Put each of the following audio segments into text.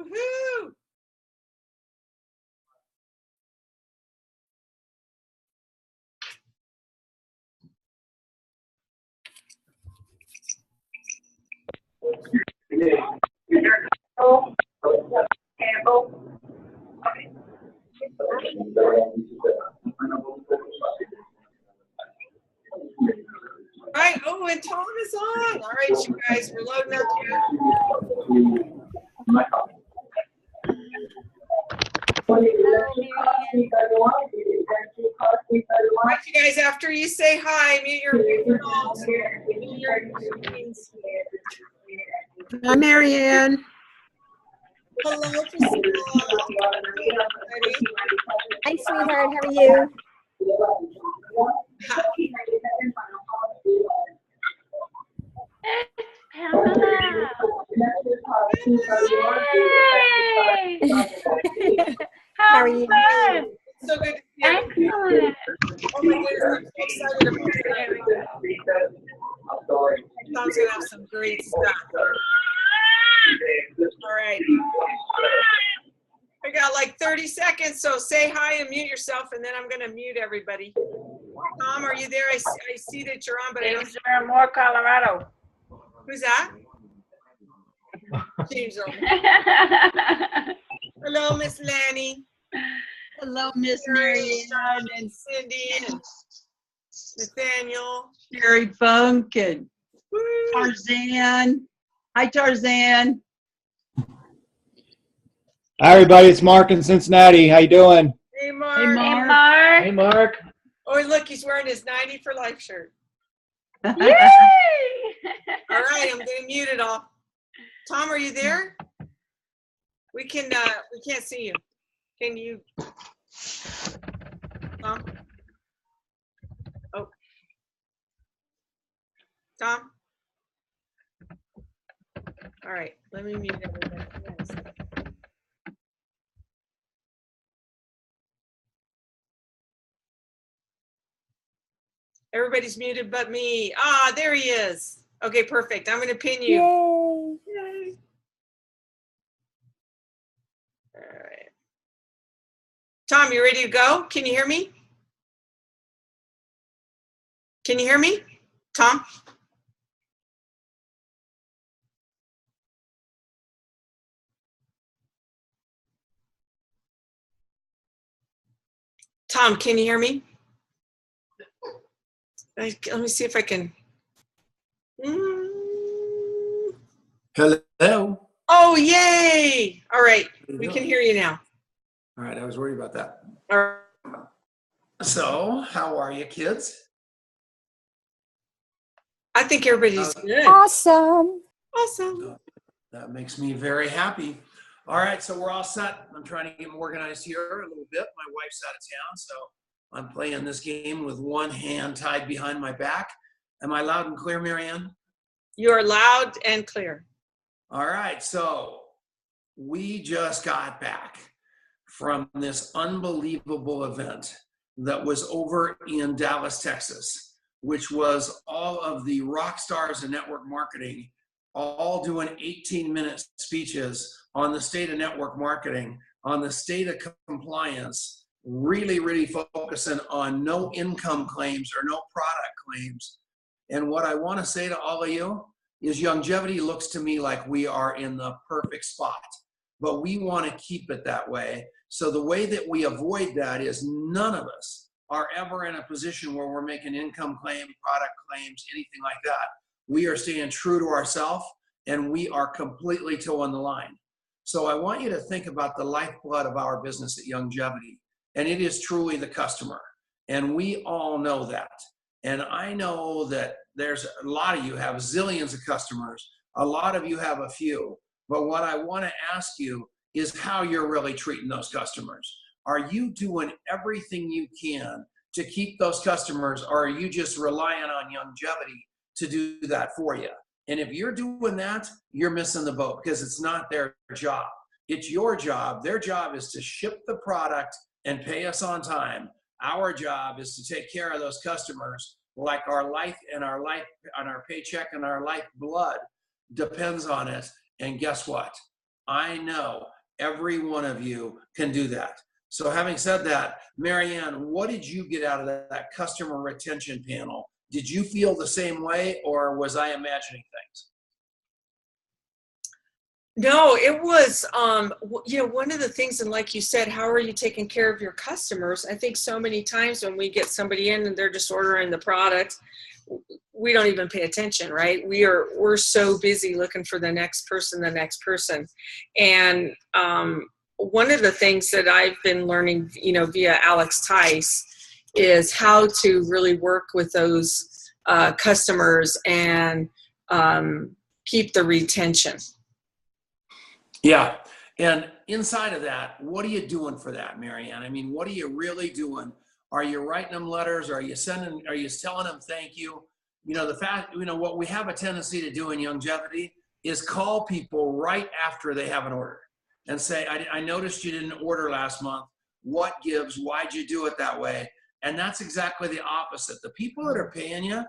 Woohoo! All right. Oh, and Tom is on. All right, you guys, we're loading up here. All right, you guys, after you say hi, mute your phones. Hi, Marianne. Hello, Priscilla. Hi, sweetheart. How are you? Pamela. How are you? Fun. So good to see you. Excellent. Oh my goodness, I'm so excited about that. Tom's gonna have some great stuff. All right. I got like 30 seconds, so say hi and mute yourself, and then I'm gonna mute everybody. Tom, are you there? I see that you're on, but I don't. James Moore, Colorado. Who's that? James. Hello, Miss Lanny. Hello, Miss Marianne Marianne and Cindy and Nathaniel. Sherry Funk and Woo. Tarzan. Hi, Tarzan. Hi, everybody. It's Mark in Cincinnati. How you doing? Hey, Mark. Hey, Hey, Mark. Mark. Hey, Mark. Oh, look, he's wearing his 90 for life shirt. Yay! All right, I'm gonna mute it all. Tom, are you there? We can't see you. Can you? Tom? Oh. Tom? All right, let me mute everybody. Yes. Everybody's muted but me. Ah, there he is. Okay, perfect. I'm gonna pin you. Yay. Yay. All right. Tom, you ready to go? Can you hear me? Can you hear me? Tom? Tom, can you hear me? Let me see if I can. Hello. Oh, yay. All right. How you We doing? can hear you now. All right, I was worried about that. All right. So, how are you, kids? I think everybody's good. Awesome. Awesome. That makes me very happy. All right, so we're all set. I'm trying to get organized here a little bit. My wife's out of town, so I'm playing this game with one hand tied behind my back. Am I loud and clear, Marianne? You are loud and clear. All right, so we just got back from this unbelievable event that was over in Dallas, Texas, which was all of the rock stars in network marketing all doing 18-minute speeches on the state of network marketing, on the state of compliance, really focusing on no income claims or no product claims. And what I want to say to all of you is Youngevity looks to me like we are in the perfect spot, but we want to keep it that way. So the way that we avoid that is none of us are ever in a position where we're making income claim, product claims, anything like that. We are staying true to ourselves, and we are completely toeing the line. So I want you to think about the lifeblood of our business at Youngevity, and it is truly the customer. And we all know that. And I know that there's a lot of you have zillions of customers. A lot of you have a few. But what I want to ask you is how you're really treating those customers. Are you doing everything you can to keep those customers, or are you just relying on Youngevity to do that for you? And if you're doing that, you're missing the boat, because it's not their job. It's your job. Their job is to ship the product and pay us on time. Our job is to take care of those customers like our life and our paycheck and our life blood depends on it. And guess what? I know Every one of you can do that. So having said that, Marianne, what did you get out of that customer retention panel? Did you feel the same way, or was I imagining things? No, it was, one of the things, and like you said, how are you taking care of your customers? I think so many times when we get somebody in and they're just ordering the product, we don't even pay attention, right? We're so busy looking for the next person. And one of the things that I've been learning, via Alex Tice is how to really work with those customers and keep the retention. Yeah. And inside of that, what are you doing for that, Marianne? I mean, what are you really doing? Are you writing them letters? Are you telling them thank you? What we have a tendency to do in longevity is call people right after they have an order and say, I noticed you didn't order last month. What gives? Why'd you do it that way? And that's exactly the opposite. The people that are paying you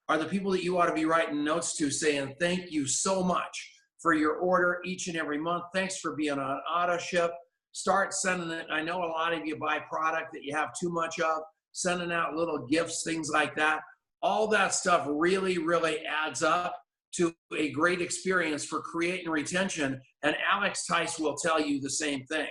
are the people that you ought to be writing notes to saying, thank you so much for your order each and every month. Thanks for being on auto ship. Start sending it. I know a lot of you buy product that you have too much of, sending out little gifts, things like that. All that stuff really, really adds up to a great experience for creating retention. And Alex Tice will tell you the same thing.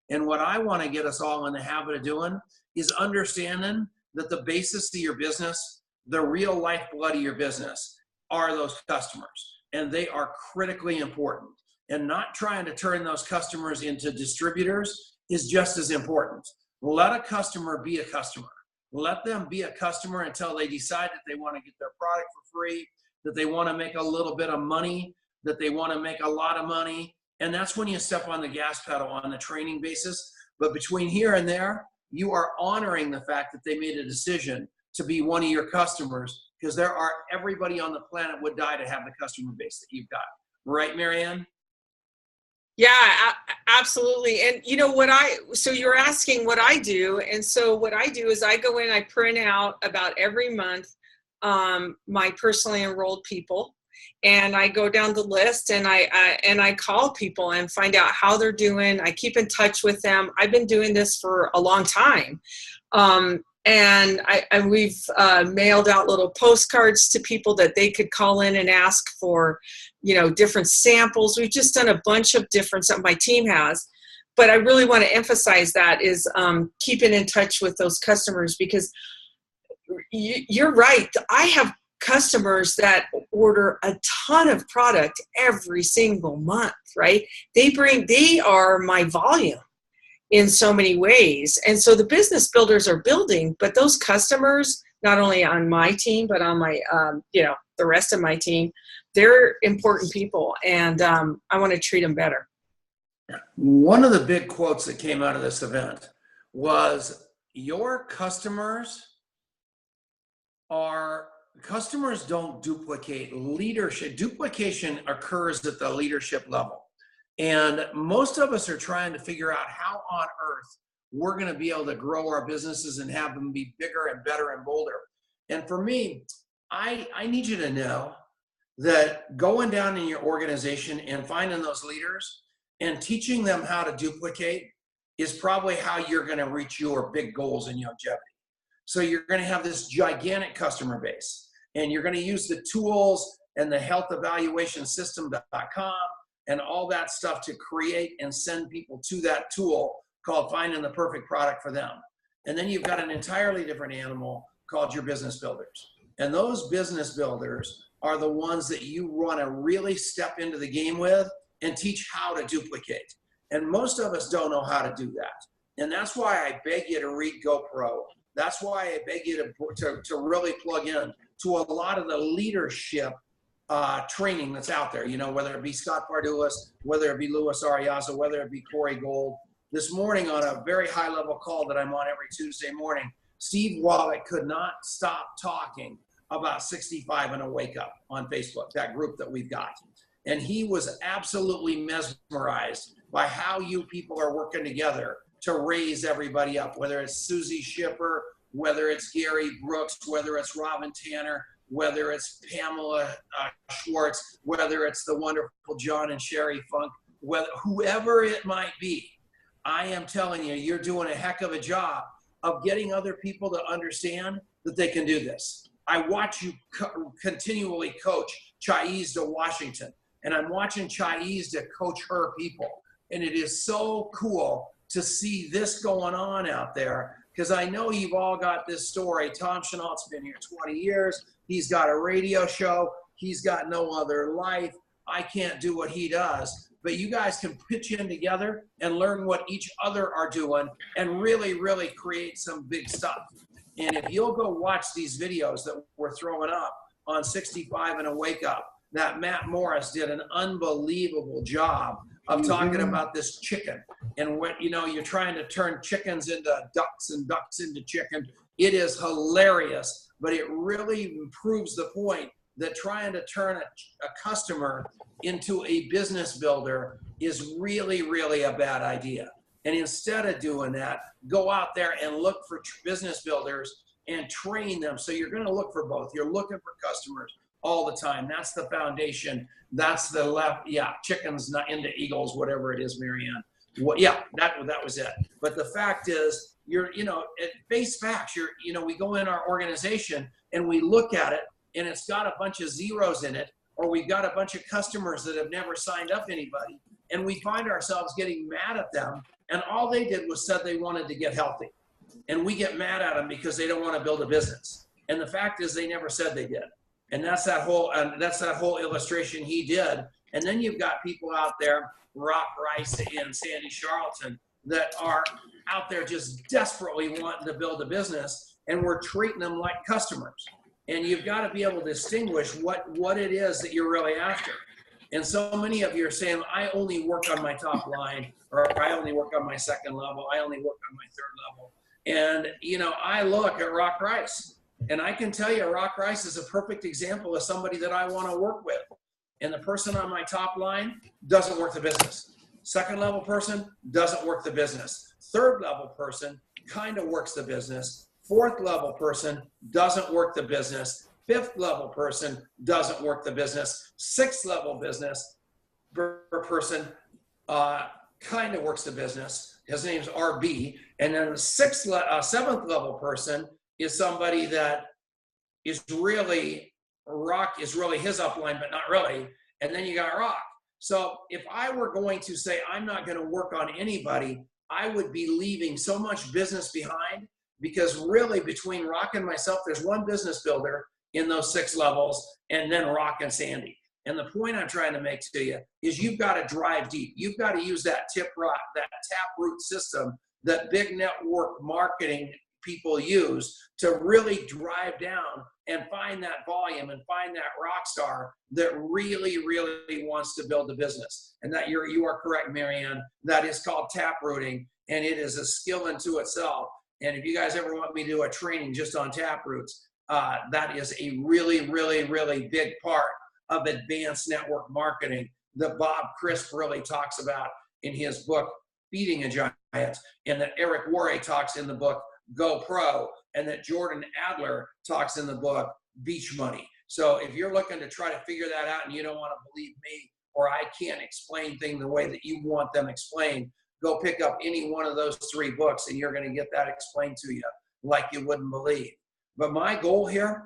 And what I want to get us all in the habit of doing is understanding that the basis of your business, the real lifeblood of your business, are those customers. And they are critically important. And not trying to turn those customers into distributors is just as important. Let a customer be a customer. Let them be a customer until they decide that they want to get their product for free, that they want to make a little bit of money, that they want to make a lot of money. And that's when you step on the gas pedal on the training basis. But between here and there, you are honoring the fact that they made a decision to be one of your customers, because everybody on the planet would die to have the customer base that you've got. Right, Marianne? Yeah, absolutely. And so you're asking what I do. And so what I do is I go in, I print out about every month my personally enrolled people, and I go down the list and I call people and find out how they're doing. I keep in touch with them. I've been doing this for a long time. And we've mailed out little postcards to people that they could call in and ask for, different samples. We've just done a bunch of different stuff my team has. But I really want to emphasize that is keeping in touch with those customers, because you're right. I have customers that order a ton of product every single month, right? They are my volume in so many ways. And so the business builders are building, but those customers, not only on my team, but on my, the rest of my team, they're important people, and I want to treat them better. One of the big quotes that came out of this event was, your customers don't duplicate leadership. Duplication occurs at the leadership level. And most of us are trying to figure out how on earth we're going to be able to grow our businesses and have them be bigger and better and bolder. And for me, I need you to know that going down in your organization and finding those leaders and teaching them how to duplicate is probably how you're going to reach your big goals in longevity. So you're going to have this gigantic customer base, and you're going to use the tools and the healthevaluationsystem.com and all that stuff to create and send people to that tool called finding the perfect product for them. And then you've got an entirely different animal called your business builders. And those business builders are the ones that you want to really step into the game with and teach how to duplicate. And most of us don't know how to do that. And that's why I beg you to read GoPro. That's why I beg you to really plug in to a lot of the leadership training that's out there, whether it be Scott Pardulis, whether it be Louis Ariaza, whether it be Corey Gold. This morning on a very high level call that I'm on every Tuesday morning, Steve Wallach could not stop talking about 65 and a Wake Up on Facebook, that group that we've got. And he was absolutely mesmerized by how you people are working together to raise everybody up, whether it's Susie Shipper, whether it's Gary Brooks, whether it's Robin Tanner, whether it's Pamela Schwartz, whether it's the wonderful John and Sherry Funk, whoever it might be, I am telling you, you're doing a heck of a job of getting other people to understand that they can do this. I watch you continually coach Chais to Washington, and I'm watching Chais to coach her people. And it is so cool to see this going on out there, because I know you've all got this story. Tom Chenault's been here 20 years. He's got a radio show. He's got no other life. I can't do what he does. But you guys can pitch in together and learn what each other are doing and really, really create some big stuff. And if you'll go watch these videos that we're throwing up on 65 and a Wake Up, that Matt Morris did an unbelievable job of talking about this chicken and what, you know, you're trying to turn chickens into ducks and ducks into chicken. It is hilarious, but it really proves the point that trying to turn a customer into a business builder is really, really a bad idea. And instead of doing that, go out there and look for business builders and train them. So you're going to look for both. You're looking for customers all the time. That's the foundation. That's the left. Yeah, chickens not into eagles, whatever it is, Marianne. Well, yeah, that was it. But the fact is, you're, you know, at base facts, you're, you know, we go in our organization and we look at it and it's got a bunch of zeros in it, or we've got a bunch of customers that have never signed up anybody, and we find ourselves getting mad at them, and all they did was said they wanted to get healthy. And we get mad at them because they don't want to build a business. And the fact is they never said they did. And that's that whole illustration he did. And then you've got people out there, Rock Rice and Sandy Charlton, that are out there just desperately wanting to build a business, and we're treating them like customers. And you've got to be able to distinguish what it is that you're really after. And so many of you are saying, I only work on my top line, or I only work on my second level, I only work on my third level. And, you know, I look at Rock Rice, and I can tell you Rock Rice is a perfect example of somebody that I want to work with. And the person on my top line doesn't work the business. Second level person doesn't work the business. Third level person kind of works the business. Fourth level person doesn't work the business. Fifth level person doesn't work the business. Sixth level business person kind of works the business. His name's RB. And then the seventh level person is somebody that is really, Rock is really his upline, but not really. And then you got Rock. So if I were going to say I'm not going to work on anybody, I would be leaving so much business behind, because really between Rock and myself, there's one business builder in those 6 levels, and then Rock and Sandy. And the point I'm trying to make to you is you've got to drive deep. You've got to use that taproot system that big network marketing people use to really drive down and find that volume and find that rock star that really, really wants to build a business. And that you are correct, Marianne. That is called taprooting, and it is a skill unto itself. And if you guys ever want me to do a training just on taproots, that is a really, really, really big part of advanced network marketing that Bob Crisp really talks about in his book, Feeding a Giant, and that Eric Worre talks in the book, Go Pro, and that Jordan Adler talks in the book, Beach Money. So if you're looking to try to figure that out and you don't want to believe me, or I can't explain things the way that you want them explained, go pick up any one of those 3 books and you're going to get that explained to you like you wouldn't believe. But my goal here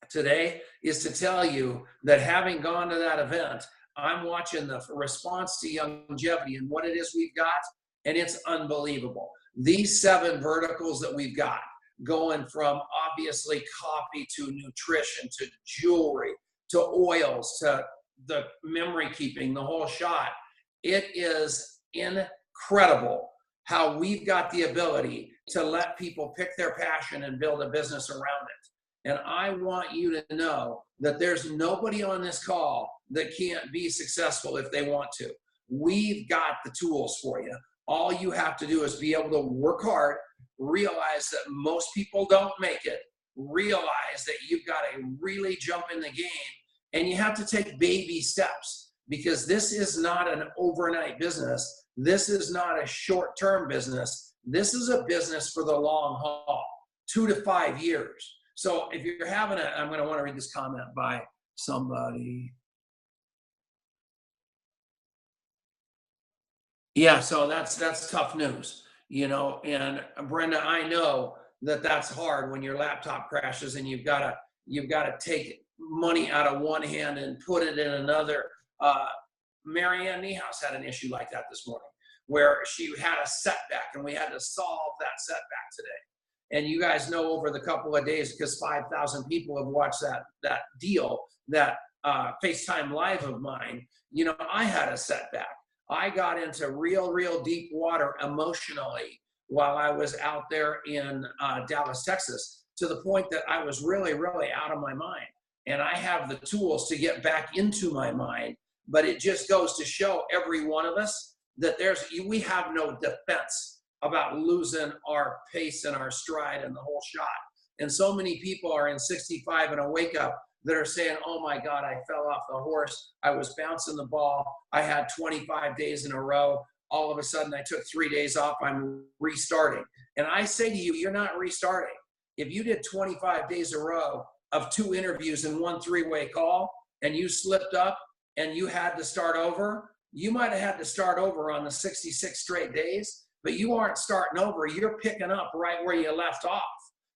today is to tell you that having gone to that event, I'm watching the response to longevity and what it is we've got, and it's unbelievable. These 7 verticals that we've got, going from obviously coffee to nutrition to jewelry to oils to the memory keeping, the whole shot. It is incredible how we've got the ability to let people pick their passion and build a business around it. And I want you to know that there's nobody on this call that can't be successful if they want to. We've got the tools for you. All you have to do is be able to work hard, realize that most people don't make it, realize that you've got to really jump in the game, and you have to take baby steps, because this is not an overnight business. This is not a short-term business. This is a business for the long haul, 2 to 5 years. So if you're having I'm going to want to read this comment by somebody. Yeah, so that's tough news, you know. And Brenda, I know that that's hard when your laptop crashes and you've got to take money out of one hand and put it in another. Marianne Niehaus had an issue like that this morning, where she had a setback, and we had to solve that setback today. And you guys know, over the couple of days, because 5,000 people have watched that deal, that FaceTime Live of mine, you know, I had a setback. I got into real deep water emotionally while I was out there in Dallas, Texas, to the point that I was really out of my mind. And I have the tools to get back into my mind, but it just goes to show every one of us that we have no defense about losing our pace and our stride and the whole shot. And so many people are in 65 and a wake up that are saying, oh my God, I fell off the horse. I was bouncing the ball. I had 25 days in a row. All of a sudden I took 3 days off. I'm restarting. And I say to you, you're not restarting. If you did 25 days in a row of 2 interviews and 1 3-way call, and you slipped up and you had to start over, you might have had to start over on the 66 straight days, but you aren't starting over. You're picking up right where you left off.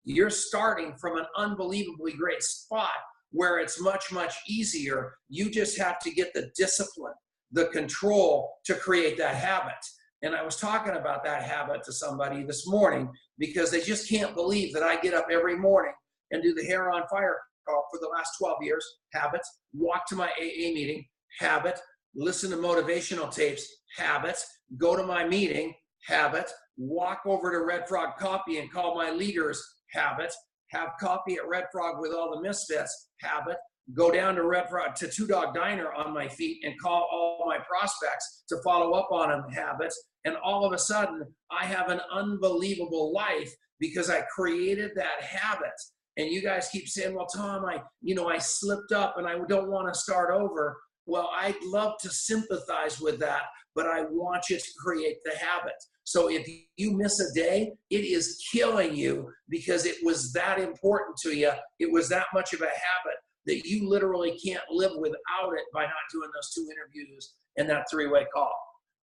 You're starting from an unbelievably great spot where it's much easier. You just have to get the discipline, the control to create that habit. And I was talking about that habit to somebody this morning, because they just can't believe that I get up every morning and do the hair on fire call for the last 12 years, habit, walk to my AA meeting, habit, listen to motivational tapes, habit, go to my meeting, habit, walk over to Red Frog Coffee and call my leaders, habit, have coffee at Red Frog with all the misfits, habit, go down to Red Frog to Two Dog Diner on my feet and call all my prospects to follow up on them, habits. And all of a sudden I have an unbelievable life because I created that habit. And you guys keep saying, well, Tom, I slipped up and I don't want to start over. Well, I'd love to sympathize with that, but I want you to create the habit. So if you miss a day, it is killing you because it was that important to you. It was that much of a habit that you literally can't live without it by not doing those 2 interviews and that 3-way call.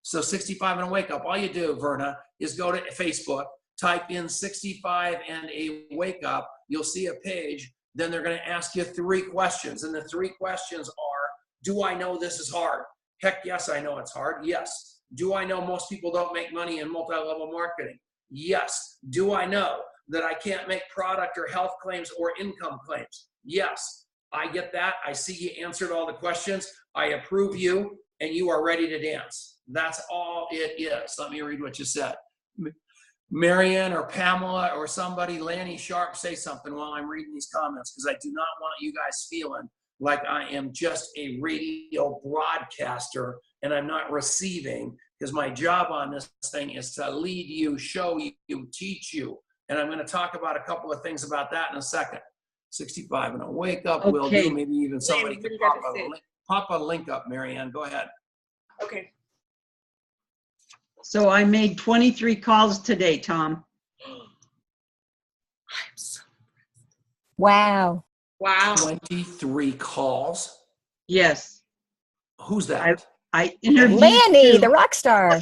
So 65 and a wake up, all you do, Verna, is go to Facebook, type in 65 and a wake up. You'll see a page. Then they're going to ask you 3 questions. And the 3 questions are, do I know this is hard? Heck yes, I know it's hard. Yes. Do I know most people don't make money in multi-level marketing? Yes. Do I know that I can't make product or health claims or income claims? Yes. I get that. I see you answered all the questions. I approve you, and you are ready to dance. That's all it is. Let me read what you said. Marianne or Pamela or somebody, Lanny Sharp, say something while I'm reading these comments, because I do not want you guys feeling like I am just a radio broadcaster and I'm not receiving, because my job on this thing is to lead you, show you, teach you. And I'm going to talk about a couple of things about that in a second. 65 and a wake up will do. Maybe even somebody could pop a link up, Marianne. Go ahead. Okay. So I made 23 calls today, Tom. I'm so Wow. wow. 23 calls? Yes. Who's that? I interviewed Lanny, two. the rock star.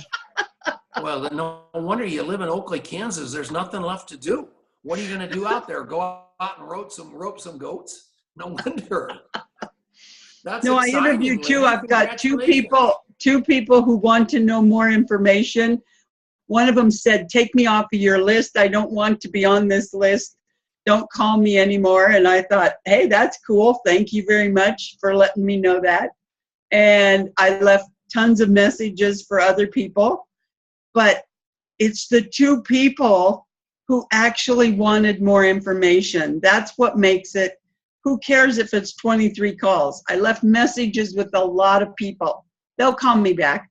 Well, no wonder you live in Oakley, Kansas. There's nothing left to do. What are you going to do out there? Go out and rope some goats? No wonder. That's No, I exciting, interviewed 2. Lanny. I've got 2 Congratulations. people who want to know more information. One of them said, take me off of your list. I don't want to be on this list. Don't call me anymore. And I thought, hey, that's cool. Thank you very much for letting me know that. And I left tons of messages for other people. But it's the 2 people who actually wanted more information. That's what makes it. Who cares if it's 23 calls? I left messages with a lot of people. They'll call me back.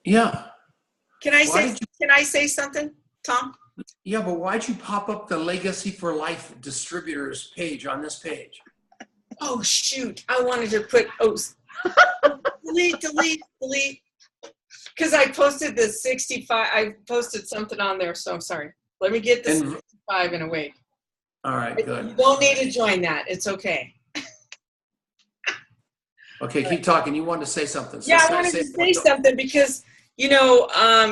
Yeah. Can I say something, Tom? Yeah, but why'd you pop up the Legacy for Life distributors page on this page? Oh, shoot. I wanted to put, delete. Because I posted the 65, I posted something on there, so I'm sorry. Let me get the 65 and awake. All right, good. You don't need to join that. It's okay. Okay, keep talking. You wanted to say something. Yeah, I wanted to say something because, You know,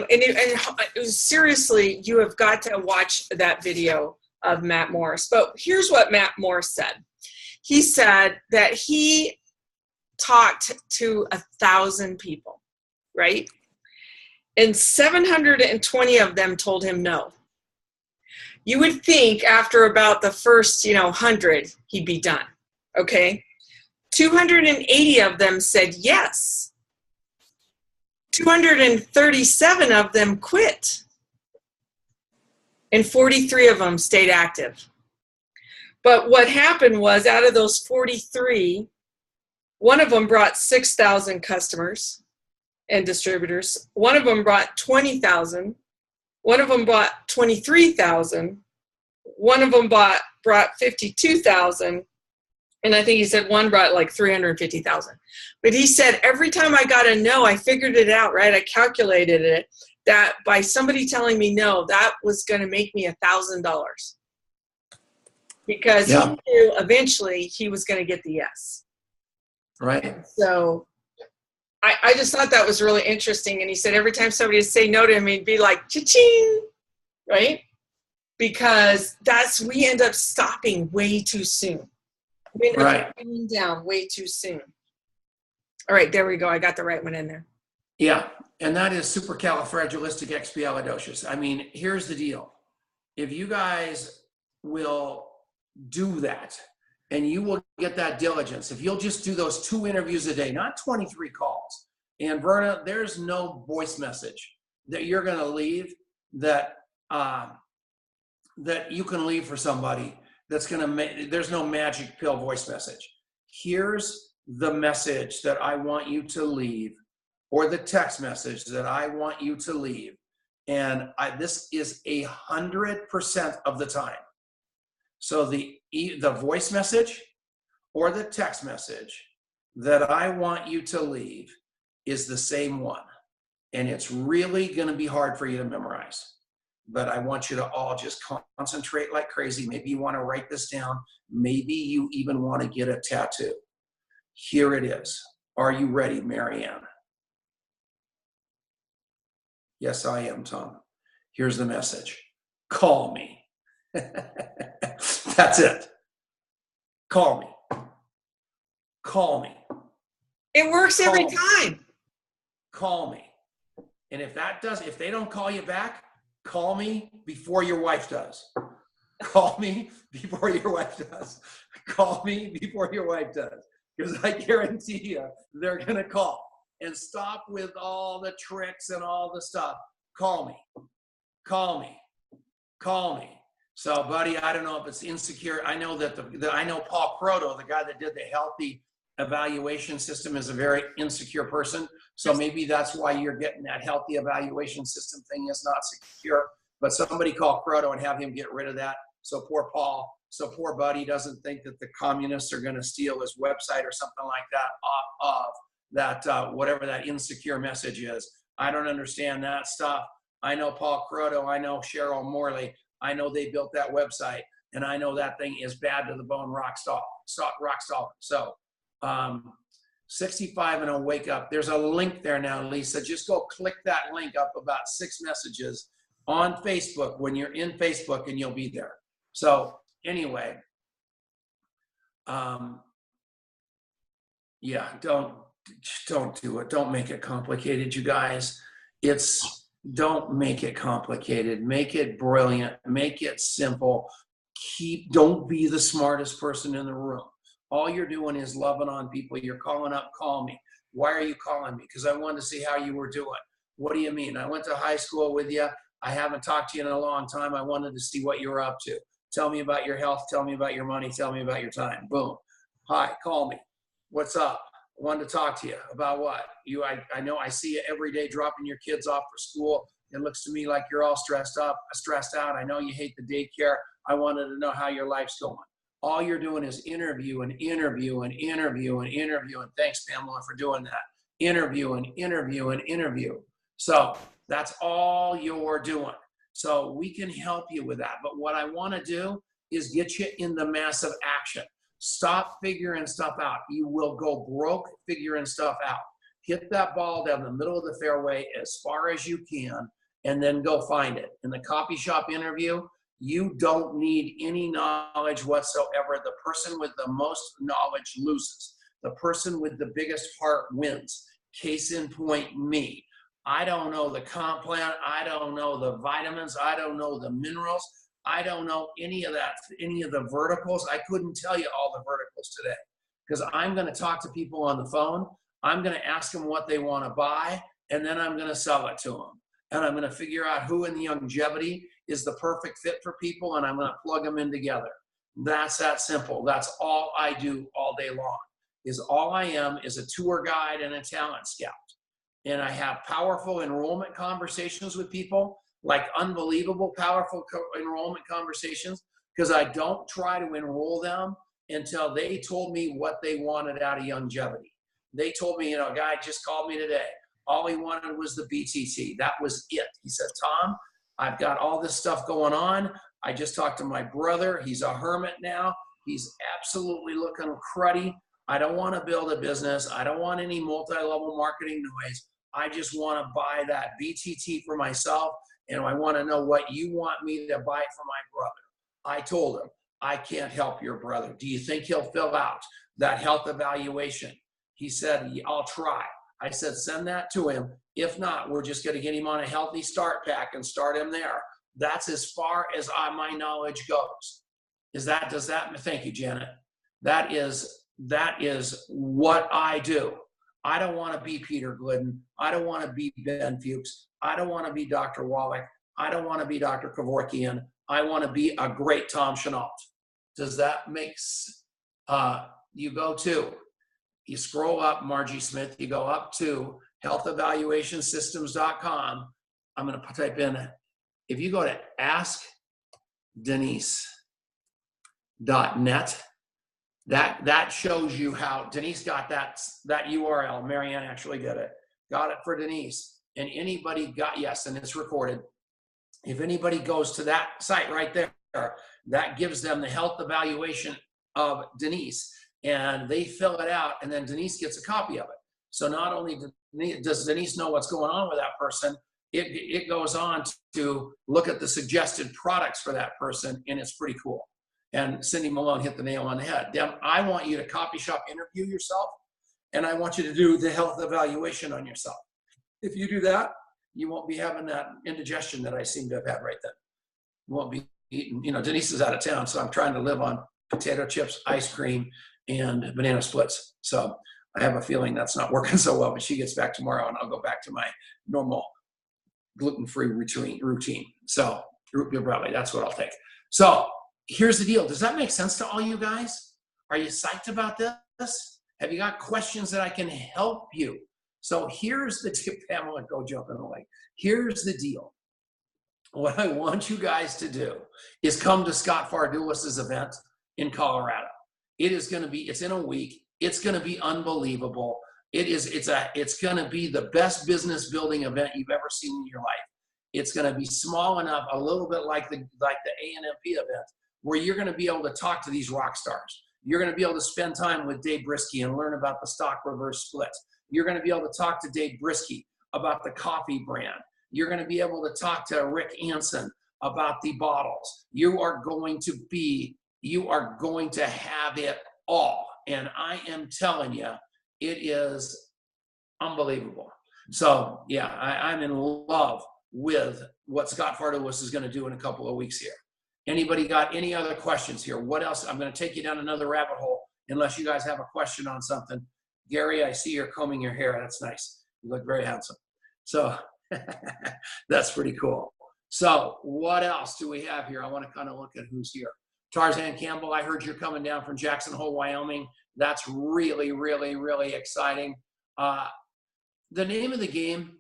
it was, seriously, you have got to watch that video of Matt Morris. But here's what Matt Morris said. He said that he talked to 1,000 people, right? And 720 of them told him no. You would think after about the first, 100, he'd be done, okay? 280 of them said yes. 237 of them quit. And 43 of them stayed active. But what happened was, out of those 43, one of them brought 6,000 customers and distributors. One of them brought 20,000. One of them brought 23,000. One of them brought 52,000. And I think he said one brought like 350,000. But he said, every time I got a no, I figured it out, right? I calculated it, that by somebody telling me no, that was going to make me $1,000. Because he knew eventually he was going to get the yes. Right. So I just thought that was really interesting. And he said every time somebody would say no to him, he'd be like, cha-ching, right? Because we end up stopping way too soon. We end up going down way too soon. All right, there we go. I got the right one in there. Yeah, and that is supercalifragilisticexpialidocious. I mean, here's the deal. If you guys will do that, and you will get that diligence, if you'll just do those 2 interviews a day, not 23 calls. And Verna, there's no voice message that you're going to leave that you can leave for somebody that's going to make, there's no magic pill voice message. Here's the message that I want you to leave, or the text message that I want you to leave. And this is 100% of the time. So the voice message or the text message that I want you to leave is the same one. And it's really going to be hard for you to memorize. But I want you to all just concentrate like crazy. Maybe you want to write this down. Maybe you even want to get a tattoo. Here it is. Are you ready, Marianne? Yes, I am, Tom. Here's the message. Call me. That's it. Call me. Call me. It works every time. Call me. And if they don't call you back, call me before your wife does. Call me before your wife does. Call me before your wife does. Because I guarantee you, they're going to call. And stop with all the tricks and all the stuff. Call me. Call me. Call me. So, buddy, I don't know if it's insecure. I know that I know Paul Croto, the guy that did the healthy evaluation system, is a very insecure person. So maybe that's why you're getting that healthy evaluation system thing is not secure. But somebody call Croto and have him get rid of that. So poor Paul, so poor buddy doesn't think that the communists are going to steal his website or something like that off of that, whatever that insecure message is. I don't understand that stuff. I know Paul Croto. I know Cheryl Morley. I know they built that website, and I know that thing is bad to the bone, rock solid. So 65 and a wake up. There's a link there now, Lisa. Just go click that link up about 6 messages on Facebook when you're in Facebook, and you'll be there. So anyway, yeah, don't do it. Don't make it complicated, you guys. Don't make it complicated. Make it brilliant. Make it simple. Don't be the smartest person in the room. All you're doing is loving on people. You're calling up, call me. Why are you calling me? Because I wanted to see how you were doing. What do you mean? I went to high school with you. I haven't talked to you in a long time. I wanted to see what you were up to. Tell me about your health. Tell me about your money. Tell me about your time. Boom. Hi, call me. What's up? I wanted to talk to you about what? I know I see you every day dropping your kids off for school. It looks to me like you're all stressed out. I know you hate the daycare. I wanted to know how your life's going. All you're doing is interview and interview and interview and interview. And thanks, Pamela, for doing that. Interview and interview and interview. So that's all you're doing. So we can help you with that. But what I want to do is get you in the massive action. Stop figuring stuff out. You will go broke figuring stuff out. hit that ball down the middle of the fairway as far as you can, and then go find it. In the coffee shop interview, you don't need any knowledge whatsoever. The person with the most knowledge loses. The person with the biggest heart wins. Case in point, me. I don't know the comp plan. I don't know the vitamins. I don't know the minerals. I don't know any of that, any of the verticals. I couldn't tell you all the verticals today because I'm going to talk to people on the phone. I'm going to ask them what they want to buy, and then I'm going to sell it to them. And I'm going to figure out who in the longevity is the perfect fit for people, and I'm going to plug them in together. That's that simple. That's all I do all day long. All I am is a tour guide and a talent scout. And I have powerful enrollment conversations with people, like unbelievable powerful enrollment conversations, because I don't try to enroll them until they told me what they wanted out of longevity. They told me, a guy just called me today. All he wanted was the BTT. That was it. He said, Tom, I've got all this stuff going on. I just talked to my brother. He's a hermit now. He's absolutely looking cruddy. I don't want to build a business. I don't want any multi-level marketing noise. I just want to buy that BTT for myself, and I want to know what you want me to buy for my brother. I told him, I can't help your brother. Do you think he'll fill out that health evaluation? He said, I'll try. I said, send that to him. If not, we're just going to get him on a healthy start pack and start him there. That's as far as my knowledge goes. Thank you, Janet. That is what I do. I don't want to be Peter Glidden. I don't want to be Ben Fuchs. I don't want to be Dr. Wallach. I don't want to be Dr. Kevorkian. I want to be a great Tom Chenault. Does that make sense? You scroll up, Margie Smith, you go up to healthevaluationsystems.com. I'm going to type in, if you go to askdenise.net, that shows you how Denise got that URL. Marianne actually did it. Got it for Denise. And anybody yes, and it's recorded. If anybody goes to that site right there, that gives them the health evaluation of Denise. And they fill it out, and then Denise gets a copy of it. So not only does Denise know what's going on with that person, it goes on to look at the suggested products for that person, and it's pretty cool. And Cindy Malone hit the nail on the head. Deb, I want you to copy shop interview yourself, and I want you to do the health evaluation on yourself. If you do that, you won't be having that indigestion that I seem to have had right then. You won't be eating, Denise is out of town, so I'm trying to live on potato chips, ice cream, and banana splits. So I have a feeling that's not working so well, but she gets back tomorrow and I'll go back to my normal gluten-free routine. So root beer brownie, that's what I'll take. So here's the deal. Does that make sense to all you guys? Are you psyched about this? Have you got questions that I can help you? So here's the tip, Pamela, go jump in the lake. Here's the deal. What I want you guys to do is come to Scott Fardulis's event in Colorado. It's in a week. It's going to be unbelievable. It's going to be the best business building event you've ever seen in your life. It's going to be small enough, a little bit like the ANMP event, where you're going to be able to talk to these rock stars. You're going to be able to spend time with Dave Brisky and learn about the stock reverse split. You're going to be able to talk to Dave Brisky about the coffee brand. You're going to be able to talk to Rick Anson about the bottles. You are going to have it all. And I am telling you, it is unbelievable. So yeah, I'm in love with what Scott Fardulis is going to do in a couple of weeks here. Anybody got any other questions here? What else? I'm going to take you down another rabbit hole unless you guys have a question on something. Gary, I see you're combing your hair. That's nice. You look very handsome. So that's pretty cool. So what else do we have here? I want to kind of look at who's here. Tarzan Campbell, I heard you're coming down from Jackson Hole, Wyoming. That's really, really, really exciting. The name of the game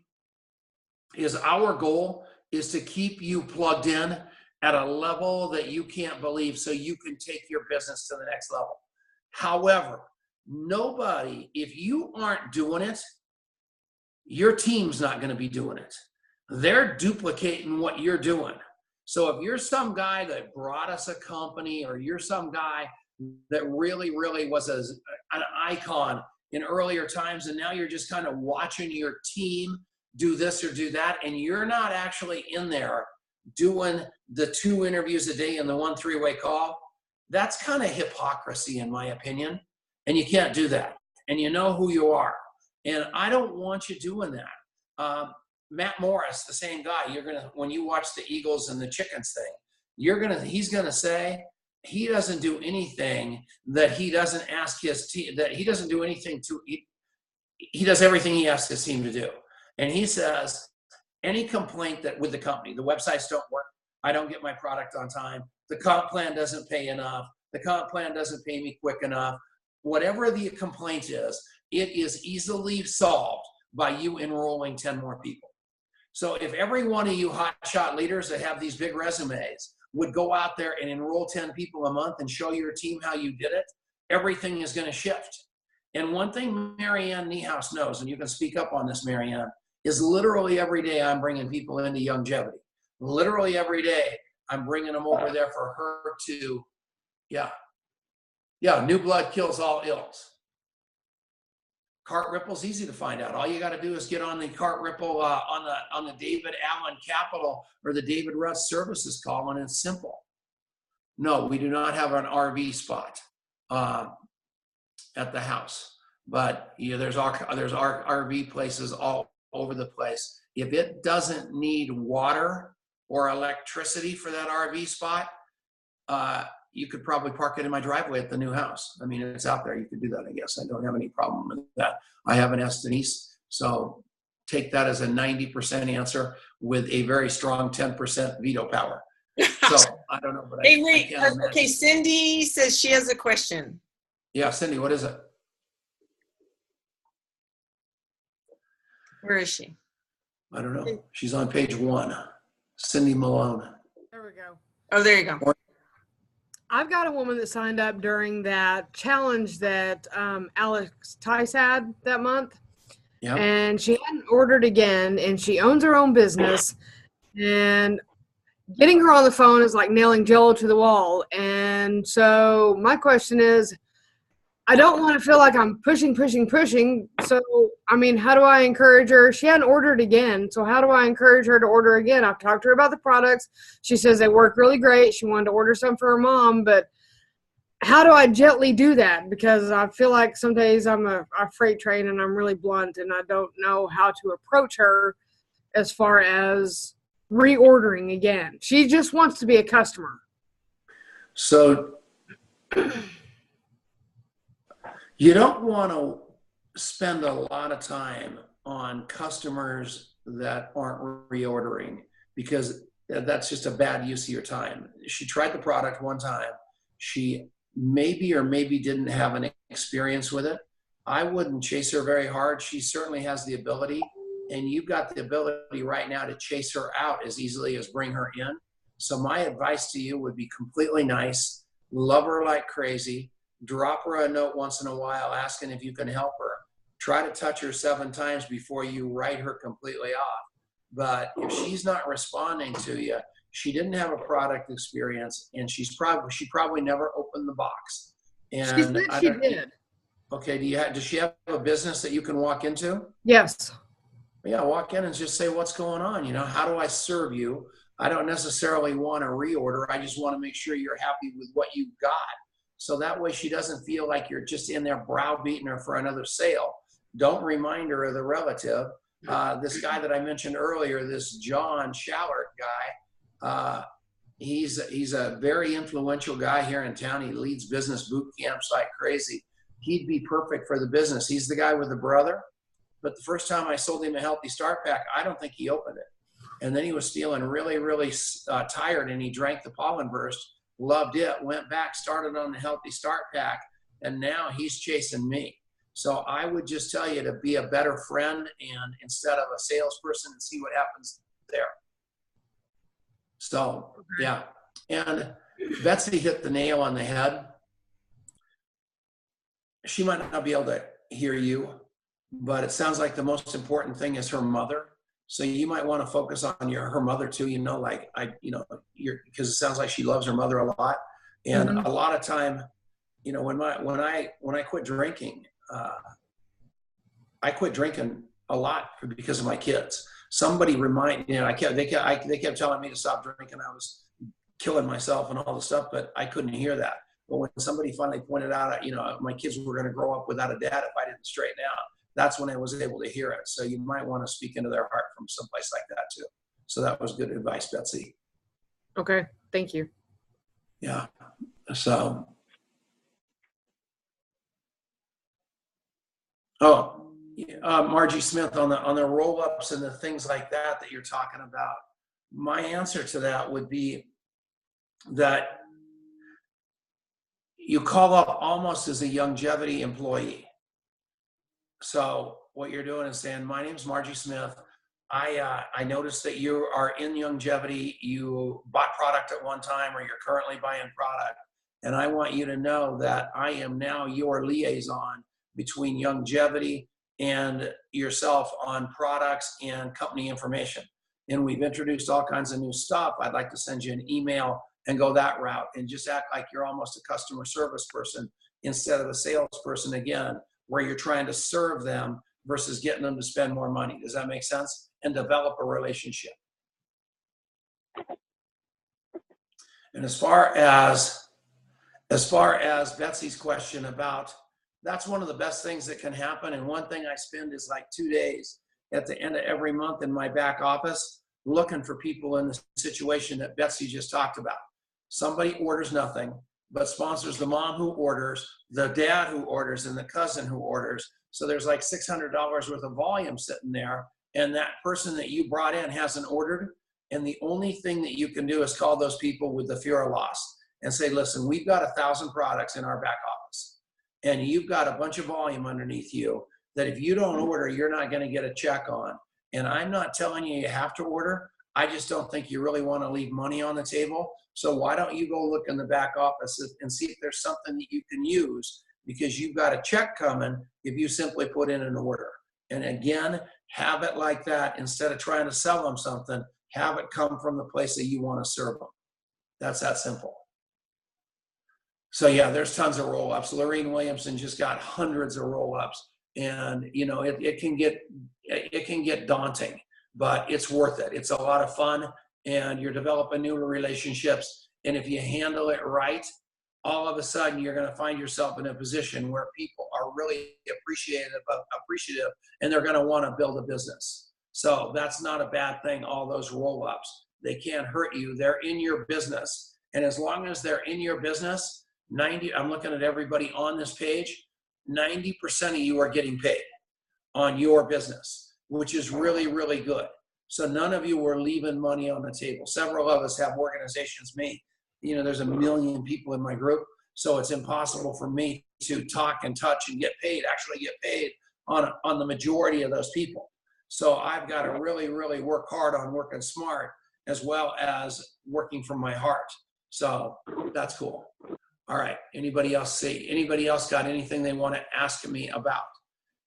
is, our goal is to keep you plugged in at a level that you can't believe so you can take your business to the next level. However, if you aren't doing it, your team's not going to be doing it. They're duplicating what you're doing. So if you're some guy that brought us a company, or you're some guy that really, really was an icon in earlier times, and now you're just kind of watching your team do this or do that, and you're not actually in there doing the 2 interviews a day and the 1 3-way call, that's kind of hypocrisy in my opinion. And you can't do that. And you know who you are. And I don't want you doing that. Matt Morris, the same guy, when you watch the Eagles and the Chickens thing, he's gonna say he doesn't do anything that he doesn't ask his team, that he doesn't do anything he does everything he asks his team to do. And he says, any complaint that with the company, the websites don't work, I don't get my product on time, the comp plan doesn't pay enough, the comp plan doesn't pay me quick enough, whatever the complaint is, it is easily solved by you enrolling 10 more people. So if every one of you hotshot leaders that have these big resumes would go out there and enroll 10 people a month and show your team how you did it, everything is going to shift. And one thing Marianne Niehaus knows, and you can speak up on this, Marianne, is literally every day I'm bringing people into longevity. Literally every day I'm bringing them over there for her to, new blood kills all ills. Cart Ripple's easy to find out. All you got to do is get on the Cart Ripple on the David Allen Capital or the David Russ Services call, and it's simple. No, we do not have an RV spot at the house, but there's RV places all over the place. If it doesn't need water or electricity for that RV spot, you could probably park it in my driveway at the new house. I mean, it's out there. You could do that, I guess. I don't have any problem with that. I haven't asked Denise, so take that as a 90% answer with a very strong 10% veto power. So I don't know, but hey, wait. Okay, Cindy says she has a question. Yeah, Cindy, what is it? Where is she? I don't know. She's on page 1. Cindy Malone. There we go. Oh, there you go. I've got a woman that signed up during that challenge that Alex Tice had that month. Yeah. And she hadn't ordered again, and she owns her own business. And getting her on the phone is like nailing Jello to the wall. And so my question is, I don't want to feel like I'm pushing. So, I mean, how do I encourage her? She hadn't ordered again. So how do I encourage her to order again? I've talked to her about the products. She says they work really great. She wanted to order some for her mom, but how do I gently do that? Because I feel like some days I'm a freight train and I'm really blunt and I don't know how to approach her as far as reordering again. She just wants to be a customer. So you don't want to spend a lot of time on customers that aren't reordering, because that's just a bad use of your time. She tried the product one time. She maybe or maybe didn't have an experience with it. I wouldn't chase her very hard. She certainly has the ability, and you've got the ability right now to chase her out as easily as bring her in. So my advice to you would be completely nice. Love her like crazy. Drop her a note once in a while asking if you can help her. Try to touch her 7 times before you write her completely off. But if she's not responding to you, she didn't have a product experience, and she probably never opened the box. And She said she did. Okay, does she have a business that you can walk into? Yes. Yeah, walk in and just say, what's going on? How do I serve you? I don't necessarily want to reorder. I just want to make sure you're happy with what you've got. So that way she doesn't feel like you're just in there browbeating her for another sale. Don't remind her of the relative. This guy that I mentioned earlier, this John Shallert guy, he's a very influential guy here in town. He leads business boot camps like crazy. He'd be perfect for the business. He's the guy with the brother. But the first time I sold him a Healthy Start Pack, I don't think he opened it. And then he was feeling really, really tired, and he drank the Pollen Burst. Loved it, went back, started on the Healthy Start Pack, and now he's chasing me. So I would just tell you to be a better friend and instead of a salesperson, and see what happens there. So, yeah. And Betsy hit the nail on the head. She might not be able to hear you, but it sounds like the most important thing is her mother. So you might want to focus on her mother too, because it sounds like she loves her mother a lot. And a lot of time, when I quit drinking, I quit drinking a lot because of my kids. Somebody reminded me, they kept telling me to stop drinking. I was killing myself and all the stuff, but I couldn't hear that. But when somebody finally pointed out, my kids were going to grow up without a dad if I didn't straighten out, that's when I was able to hear it. So you might want to speak into their heart from someplace like that too. So that was good advice, Betsy. Okay, thank you. Yeah. So, Margie Smith, on the roll-ups and the things like that you're talking about, my answer to that would be that you call up almost as a longevity employee. So what you're doing is saying, my name's Margie Smith. I noticed that you are in longevity. You bought product at one time, or you're currently buying product. And I want you to know that I am now your liaison between longevity and yourself on products and company information. And we've introduced all kinds of new stuff. I'd like to send you an email and go that route and just act like you're almost a customer service person instead of a salesperson again, where you're trying to serve them versus getting them to spend more money. Does that make sense? And develop a relationship. And as far as Betsy's question about, that's one of the best things that can happen. And one thing I spend is like 2 days at the end of every month in my back office looking for people in the situation that Betsy just talked about. Somebody orders nothing, but sponsors the mom who orders, the dad who orders, and the cousin who orders. So there's like $600 worth of volume sitting there, and that person that you brought in hasn't ordered. And the only thing that you can do is call those people with the fear of loss and say, listen, we've got 1,000 products in our back office, and you've got a bunch of volume underneath you that if you don't order, you're not going to get a check on. And I'm not telling you have to order. I just don't think you really want to leave money on the table. So why don't you go look in the back office and see if there's something that you can use, because you've got a check coming if you simply put in an order. And again, have it like that. Instead of trying to sell them something, have it come from the place that you want to serve them. That's that simple. So yeah, there's tons of roll-ups. Lorene Williamson just got hundreds of roll-ups, and it can get daunting, but it's worth it. It's a lot of fun, and you're developing new relationships. And if you handle it right, all of a sudden you're going to find yourself in a position where people are really appreciative, and they're going to want to build a business. So that's not a bad thing. All those roll-ups, they can't hurt you. They're in your business, and as long as they're in your business, I'm looking at everybody on this page, 90% of you are getting paid on your business, which is really, really good. So none of you were leaving money on the table. Several of us have organizations. There's 1 million people in my group, so it's impossible for me to talk and touch and actually get paid on the majority of those people. So I've got to really, really work hard on working smart as well as working from my heart. So that's cool. All right. Anybody else got anything they want to ask me about?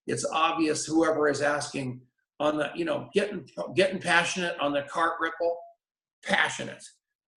It's obvious whoever is asking on the, getting passionate on the cart ripple, passionate.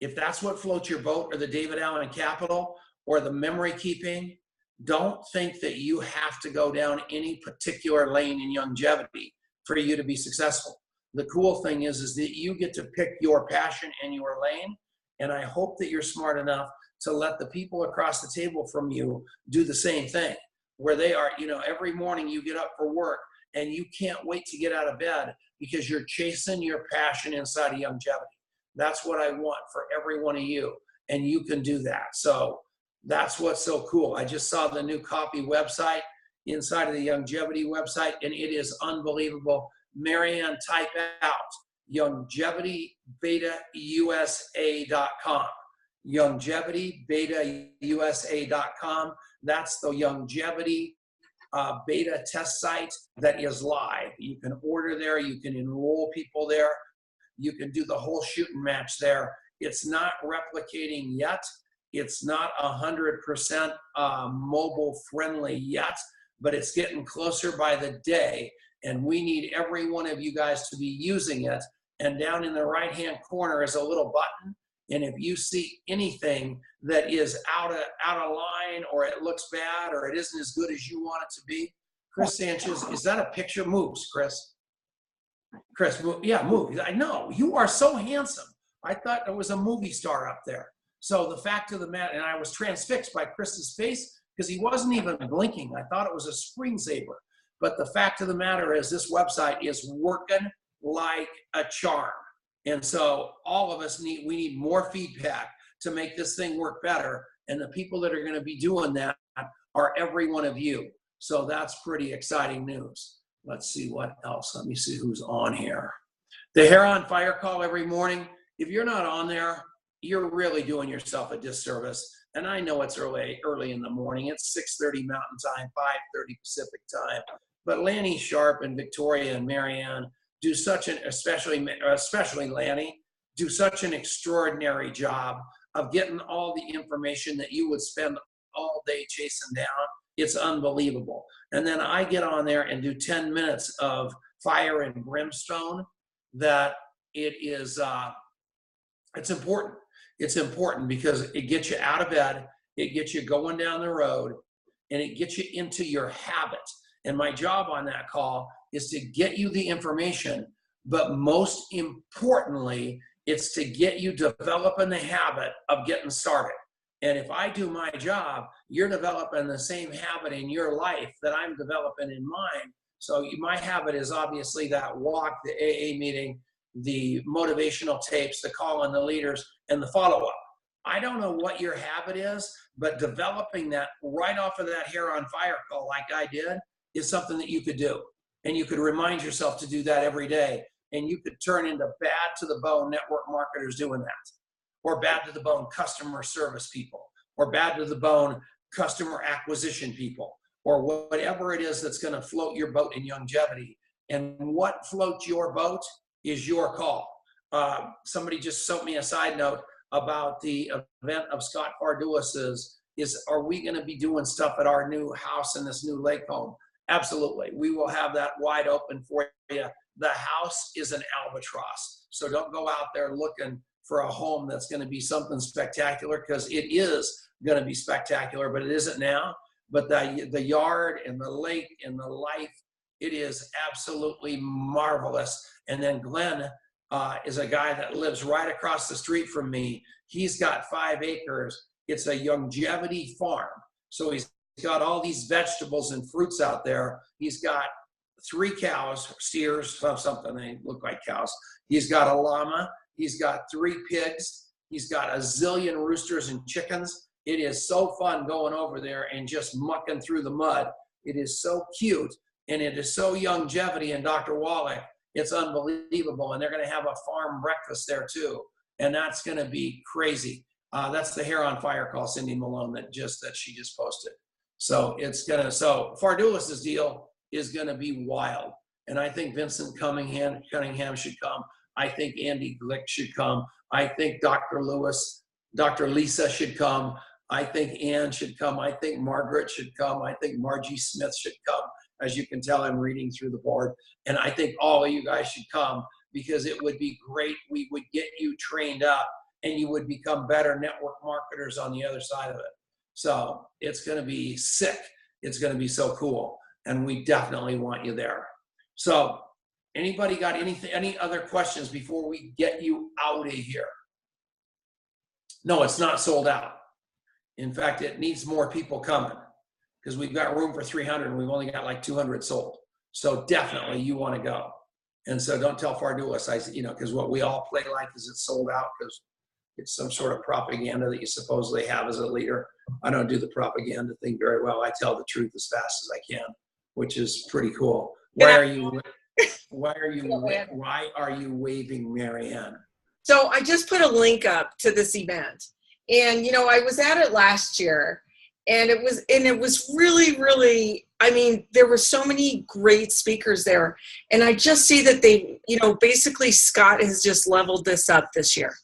If that's what floats your boat, or the David Allen Capital, or the memory keeping, don't think that you have to go down any particular lane in longevity for you to be successful. The cool thing is that you get to pick your passion and your lane. And I hope that you're smart enough to let the people across the table from you do the same thing, where they are, every morning you get up for work and you can't wait to get out of bed because you're chasing your passion inside of longevity. That's what I want for every one of you, and you can do that. So that's what's so cool. I just saw the new copy website inside of the longevity website, and it is unbelievable. Marianne, type out longevitybetausa.com. longevitybetausa.com. That's the longevity beta test site that is live. You can order there. You can enroll people there. You can do the whole shooting match there. It's not replicating yet. It's not 100% mobile friendly yet, but it's getting closer by the day. And we need every one of you guys to be using it. And down in the right-hand corner is a little button. And if you see anything that is out of line, or it looks bad, or it isn't as good as you want it to be, Chris Sanchez, is that a picture? Moves, Chris. Chris, yeah, move. I know, you are so handsome. I thought there was a movie star up there. So the fact of the matter, and I was transfixed by Chris's face because he wasn't even blinking. I thought it was a screensaver. But the fact of the matter is this website is working like a charm. And so all of us we need more feedback to make this thing work better. And the people that are going to be doing that are every one of you. So that's pretty exciting news. Let's see what else. Let me see who's on here. The Hair on Fire call every morning. If you're not on there, you're really doing yourself a disservice. And I know it's early in the morning. It's 6:30 Mountain Time, 5:30 Pacific Time. But Lanny Sharp and Victoria and Marianne do such an, especially Lanny, do such an extraordinary job of getting all the information that you would spend all day chasing down. It's unbelievable. And then I get on there and do 10 minutes of fire and brimstone. That it is, it's important. It's important because it gets you out of bed, it gets you going down the road, and it gets you into your habit. And my job on that call is to get you the information, but most importantly, it's to get you developing the habit of getting started. And if I do my job, you're developing the same habit in your life that I'm developing in mine. So my habit is obviously that walk, the AA meeting, the motivational tapes, the call on the leaders, and the follow-up. I don't know what your habit is, but developing that right off of that Hair on Fire call like I did is something that you could do. And you could remind yourself to do that every day. And you could turn into bad to the bone network marketers doing that. Or bad to the bone customer service people. Or bad to the bone customer acquisition people. Or whatever it is that's going to float your boat in longevity. And what floats your boat is your call. Somebody just sent me a side note about the event of Scott Fardulis's. Are we going to be doing stuff at our new house in this new lake home? Absolutely. We will have that wide open for you. The house is an albatross. So don't go out there looking for a home that's going to be something spectacular, because it is going to be spectacular, but it isn't now. But the yard and the lake and the life, it is absolutely marvelous. And then Glenn is a guy that lives right across the street from me. He's got 5 acres. It's a longevity farm. So he's got all these vegetables and fruits out there. He's got 3 cows, steers, something, they look like cows. He's got a llama. He's got 3 pigs. He's got a zillion roosters and chickens. It is so fun going over there and just mucking through the mud. It is so cute, and it is so longevity. And Dr. Wallach, it's unbelievable. And they're going to have a farm breakfast there too. And that's going to be crazy. That's the Hair on Fire call, Cindy Malone, that she just posted. So so Fardulis's deal is going to be wild. And I think Vincent Cunningham should come. I think Andy Glick should come. I think Dr. Lisa should come. I think Ann should come. I think Margaret should come. I think Margie Smith should come. As you can tell, I'm reading through the board. And I think all of you guys should come, because it would be great. We would get you trained up and you would become better network marketers on the other side of it. So it's going to be sick. It's going to be so cool. And we definitely want you there. So anybody got any other questions before we get you out of here? No, it's not sold out. In fact, it needs more people coming, because we've got room for 300 and we've only got like 200 sold. So definitely you want to go. And so don't tell Fardulis, because what we all play like is it's sold out, because it's some sort of propaganda that you supposedly have as a leader. I don't do the propaganda thing very well. I tell the truth as fast as I can, which is pretty cool. Why are you waving, Marianne? So I just put a link up to this event, and I was at it last year, and it was really, really, there were so many great speakers there, and I just see that they, basically Scott has just leveled this up this year,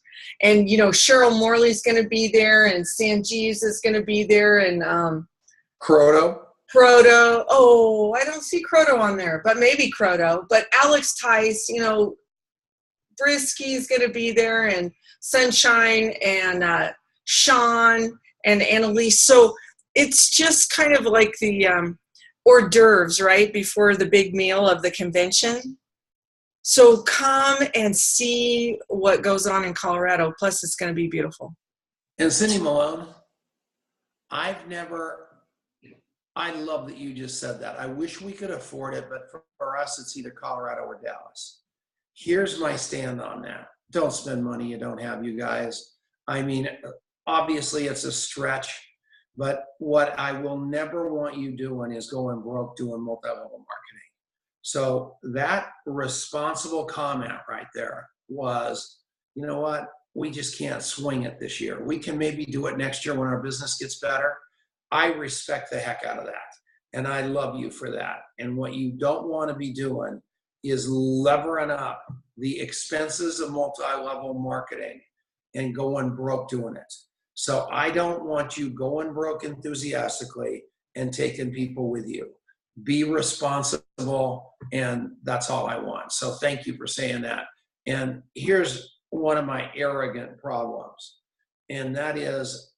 and Cheryl Morley's going to be there, and Sanjeev is going to be there, and Croto. Oh, I don't see Croto on there, but maybe Croto. But Alex Tice, Brisky's going to be there, and Sunshine, and Sean, and Annalise. So it's just kind of like the hors d'oeuvres, right, before the big meal of the convention. So come and see what goes on in Colorado. Plus, it's going to be beautiful. And Cindy Malone, I love that you just said that. I wish we could afford it, but for us, it's either Colorado or Dallas. Here's my stand on that. Don't spend money you don't have, you guys. I mean, obviously it's a stretch, but what I will never want you doing is going broke doing multi-level marketing. So that responsible comment right there was, you know what? We just can't swing it this year. We can maybe do it next year when our business gets better. I respect the heck out of that. And I love you for that. And what you don't want to be doing is levering up the expenses of multi-level marketing and going broke doing it. So I don't want you going broke enthusiastically and taking people with you. Be responsible, and that's all I want. So thank you for saying that. And here's one of my arrogant problems, and that is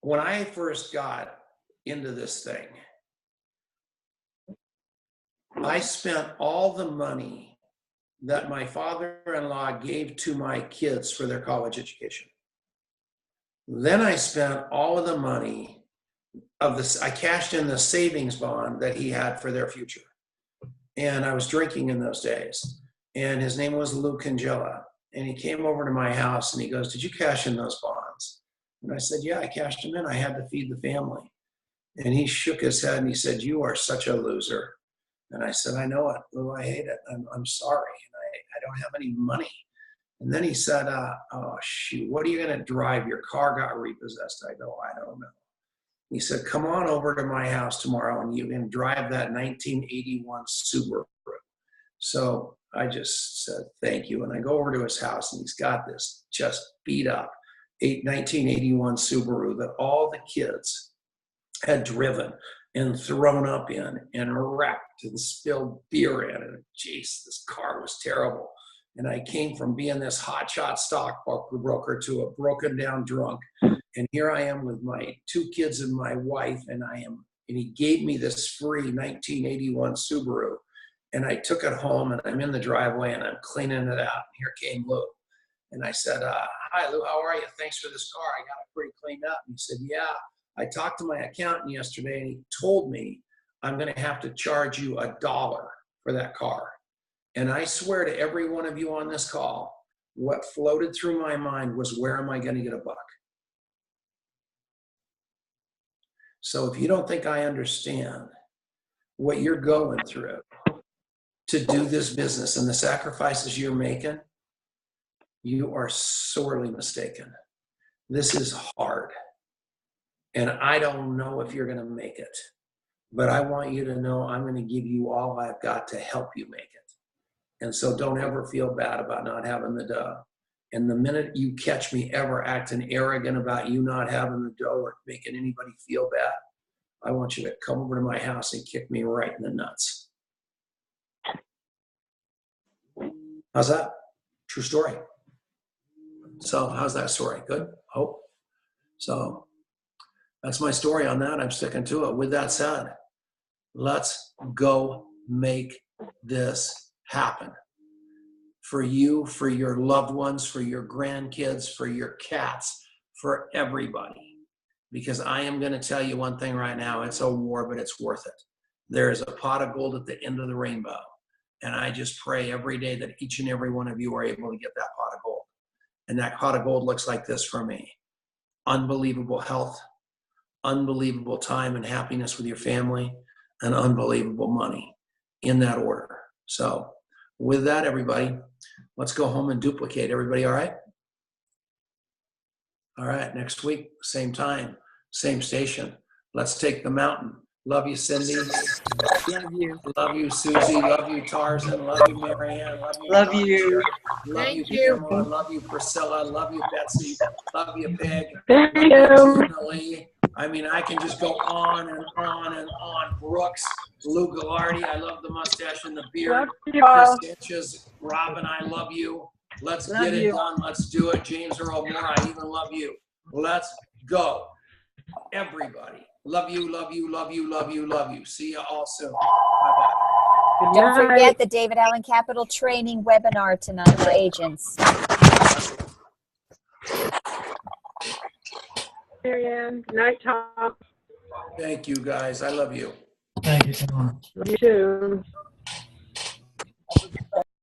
when I first got into this thing, I spent all the money that my father-in-law gave to my kids for their college education. Then I spent all of the money of this, I cashed in the savings bond that he had for their future. And I was drinking in those days. And his name was Lou Cangella. And he came over to my house and he goes, "Did you cash in those bonds?" And I said, "Yeah, I cashed them in. I had to feed the family." And he shook his head and he said, "You are such a loser." And I said, "I know it, Lou, I hate it. I'm sorry. And I don't have any money." And then he said, "Oh, shoot, what are you going to drive? Your car got repossessed." I go, "I don't know." He said, "Come on over to my house tomorrow and you can drive that 1981 Subaru." So I just said, "Thank you." And I go over to his house and he's got this just beat up 1981 Subaru that all the kids had driven and thrown up in and wrecked and spilled beer in. And geez, this car was terrible. And I came from being this hotshot stockbroker to a broken down drunk. And here I am with my 2 kids and my wife, and he gave me this free 1981 Subaru. And I took it home and I'm in the driveway and I'm cleaning it out. And here came Lou. And I said, "Hi, Lou, how are you? Thanks for this car. I got it pretty cleaned up." And he said, "Yeah, I talked to my accountant yesterday and he told me I'm going to have to charge you $1 for that car." And I swear to every one of you on this call, what floated through my mind was, where am I going to get $1? So if you don't think I understand what you're going through to do this business and the sacrifices you're making, you are sorely mistaken. This is hard. And I don't know if you're going to make it, but I want you to know I'm going to give you all I've got to help you make it. And so don't ever feel bad about not having the dough. And the minute you catch me ever acting arrogant about you not having the dough or making anybody feel bad, I want you to come over to my house and kick me right in the nuts. How's that? True story. So how's that story? Good? Hope? So that's my story on that. I'm sticking to it. With that said, let's go make this happen. For you, for your loved ones, for your grandkids, for your cats, for everybody. Because I am going to tell you one thing right now. It's a war, but it's worth it. There is a pot of gold at the end of the rainbow. And I just pray every day that each and every one of you are able to get that pot of gold. And that pot of gold looks like this for me. Unbelievable health, unbelievable time and happiness with your family, and unbelievable money, in that order. So with that, everybody, let's go home and duplicate. Everybody all right? All right, next week, same time, same station. Let's take the mountain. Love you, Cindy. Love you. Love you, Susie. Love you, Tarzan. Love you, Marianne. Love you, Love Donna. you. Love Thank you, you. Pamela. Love you, Priscilla. Love you, Betsy. Love you, Peg. Thank Love you. Tina Lee. I mean, I can just go on and on and on. Brooks, Lou Gallardi. I love the mustache and the beard. Love you all. Chris Sanchez. Robin, I love you. Let's Love get it you. done. Let's do it. James Earl Moore, I even love you. Let's go. Everybody, Love you, love you, love you, love you, love you. See you all soon. Bye-bye. Good Don't night. forget the David Allen Capital Training webinar tonight for agents. Marianne. Good night, Tom. Thank you, guys. I love you. Thank you, Tom. You too.